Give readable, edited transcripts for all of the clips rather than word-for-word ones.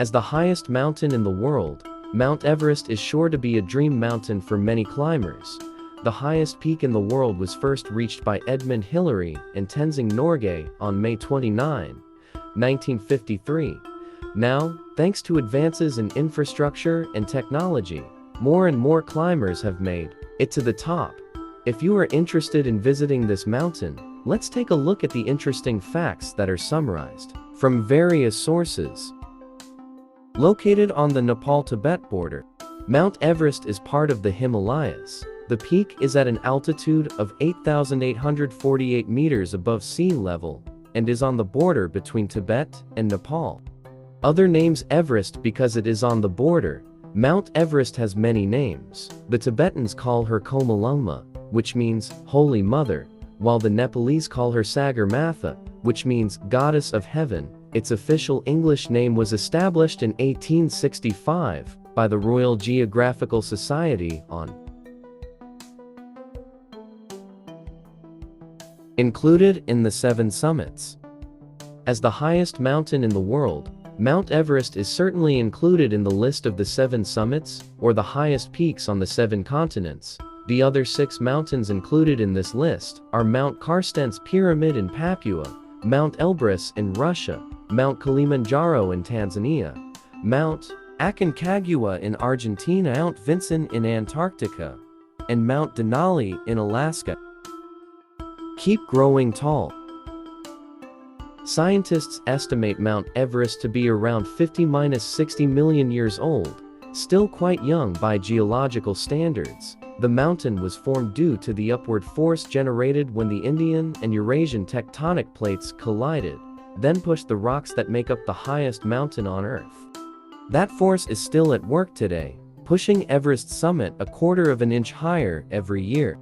As the highest mountain in the world, Mount Everest is sure to be a dream mountain for many climbers. The highest peak in the world was first reached by Edmund Hillary and Tenzing Norgay on May 29, 1953. Now, thanks to advances in infrastructure and technology, more and more climbers have made it to the top. If you are interested in visiting this mountain, let's take a look at the interesting facts that are summarized from various sources. Located on the Nepal-Tibet border, Mount Everest is part of the Himalayas. The peak is at an altitude of 8,848 meters above sea level and is on the border between Tibet and Nepal. Other names Everest because it is on the border. Mount Everest has many names. The Tibetans call her Komalungma, which means Holy Mother, while the Nepalese call her Sagarmatha, which means Goddess of Heaven. Its official English name was established in 1865 by the Royal Geographical Society on included in the 7 summits. As the highest mountain in the world, Mount Everest is certainly included in the list of the 7 summits, or the highest peaks on the 7 continents. The other 6 mountains included in this list are Mount Carstensz Pyramid in Papua, Mount Elbrus in Russia, Mount Kilimanjaro in Tanzania, Mount Aconcagua in Argentina, Mount Vinson in Antarctica, and Mount Denali in Alaska. Keep growing tall. Scientists estimate Mount Everest to be around 50–60 million years old, still quite young by geological standards. The mountain was formed due to the upward force generated when the Indian and Eurasian tectonic plates collided, then pushed the rocks that make up the highest mountain on Earth. That force is still at work today, pushing Everest's summit a quarter of an inch higher every year.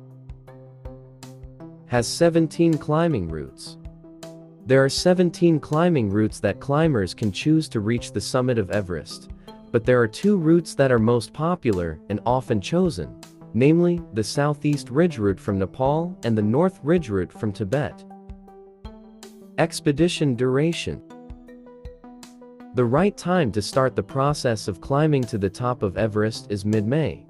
Has 17 climbing routes. There are 17 climbing routes that climbers can choose to reach the summit of Everest, but there are 2 routes that are most popular and often chosen, namely the Southeast Ridge route from Nepal and the North Ridge route from Tibet. Expedition duration. The right time to start the process of climbing to the top of Everest is mid-May,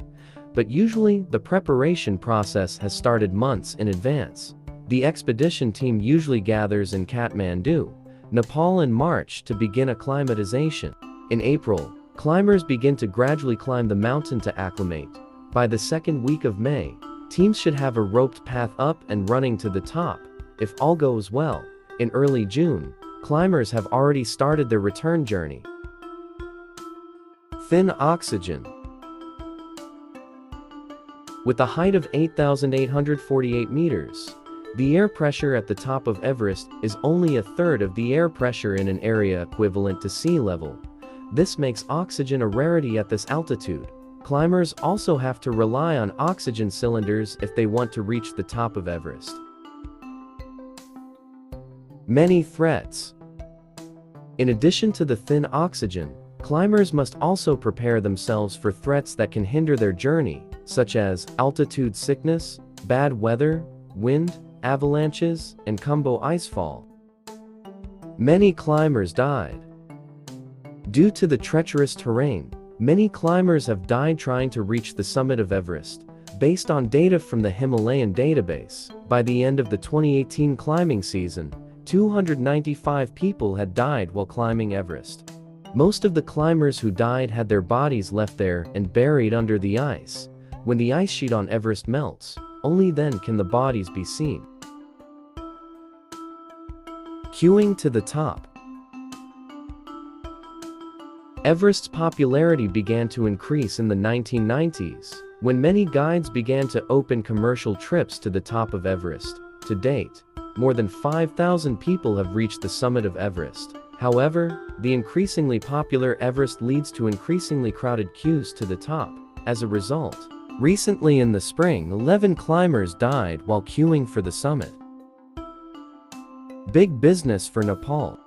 but usually the preparation process has started months in advance. The expedition team usually gathers in Kathmandu, Nepal in March to begin acclimatization. In April, climbers begin to gradually climb the mountain to acclimate. By the second week of May, teams should have a roped path up and running to the top. If all goes well, in early June, climbers have already started their return journey. Thin oxygen. With a height of 8,848 meters, the air pressure at the top of Everest is only a third of the air pressure in an area equivalent to sea level. This makes oxygen a rarity at this altitude. Climbers also have to rely on oxygen cylinders if they want to reach the top of Everest. Many threats. In addition to the thin oxygen, climbers must also prepare themselves for threats that can hinder their journey, such as altitude sickness, bad weather, wind, avalanches, and Kumbo icefall. Many climbers died. Due to the treacherous terrain, many climbers have died trying to reach the summit of Everest. Based on data from the Himalayan database, by the end of the 2018 climbing season, 295 people had died while climbing Everest. Most of the climbers who died had their bodies left there and buried under the ice. When the ice sheet on Everest melts, only then can the bodies be seen. Queuing to the top. Everest's popularity began to increase in the 1990s, when many guides began to open commercial trips to the top of Everest. To date, more than 5,000 people have reached the summit of Everest. However, the increasingly popular Everest leads to increasingly crowded queues to the top. As a result, recently in the spring, 11 climbers died while queuing for the summit. Big business for Nepal.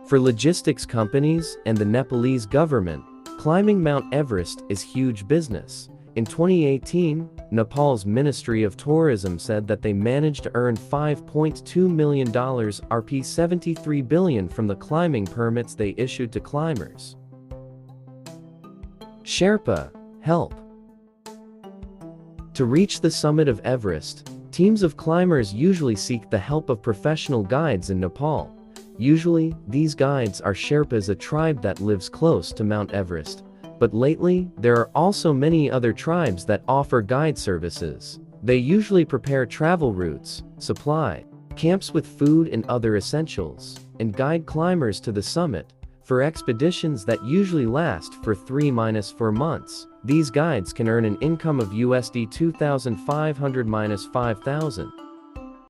For logistics companies and the Nepalese government, climbing Mount Everest is huge business. In 2018, Nepal's Ministry of Tourism said that they managed to earn $5.2 million Rs. $73 billion from the climbing permits they issued to climbers. Sherpa, help. To reach the summit of Everest, teams of climbers usually seek the help of professional guides in Nepal. Usually, these guides are Sherpas, a tribe that lives close to Mount Everest. But lately, there are also many other tribes that offer guide services. They usually prepare travel routes, supply camps with food and other essentials, and guide climbers to the summit. For expeditions that usually last for 3-4 months, these guides can earn an income of USD 2,500-5,000.